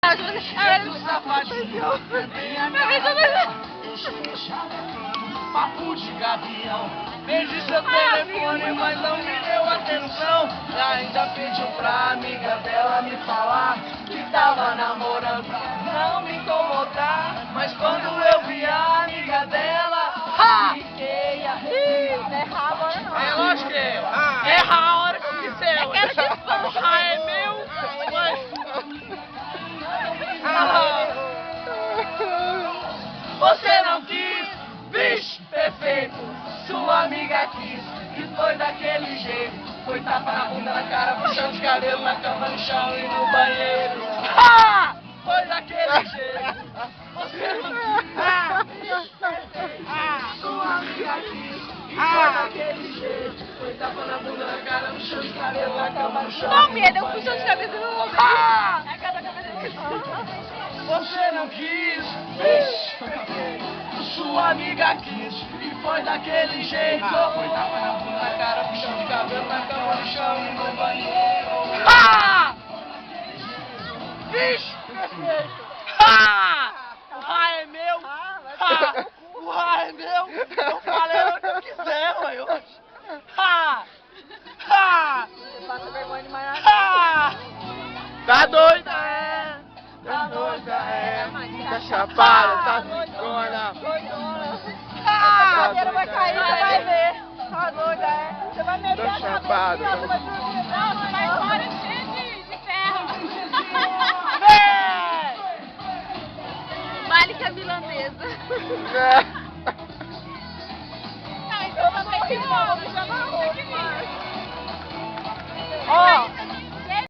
Do safadinho, papo de gavião. Perdi seu telefone, mas não me deu atenção. E ainda pediu pra amiga dela me falar que tava namorando, não me incomodar. Mas quando eu vi a amiga dela, fiquei a rir. Não é errar agora não. É lógico que é. Erra a hora que eu quiser. Eu quero que É meu. Você não quis, bicho perfeito. Sua amiga quis e foi daquele jeito. Foi tapa na bunda, na cara, puxão de cabelo, na cama, no chão e no banheiro. Foi daquele jeito. Você não quis, bicho perfeito. Sua amiga quis e foi daquele jeito. Foi tapa na bunda, na cara, puxão de cabelo, na cama, no chão. Não, medo, eu puxo de cabeça e não vou ver. É cada cabeça que Você não quis, bicho perfeito. Sua amiga quis e foi daquele jeito. Foi tapa na bunda, na cara, puxão de cabelo, na cama, no chão e no banheiro. Bicho perfeito. O raio é meu. O raio é meu. Eu falei o que eu quiser, mãe, hoje. Você passa vergonha demais na Tá doida, é? Tá doida, é? Tá chapada, tá doidona. A cadeira vai cair, você vai ver. Tá doida, é? Você vai meter a cabeça, chapado. você vai dormir. Não, você vai embora.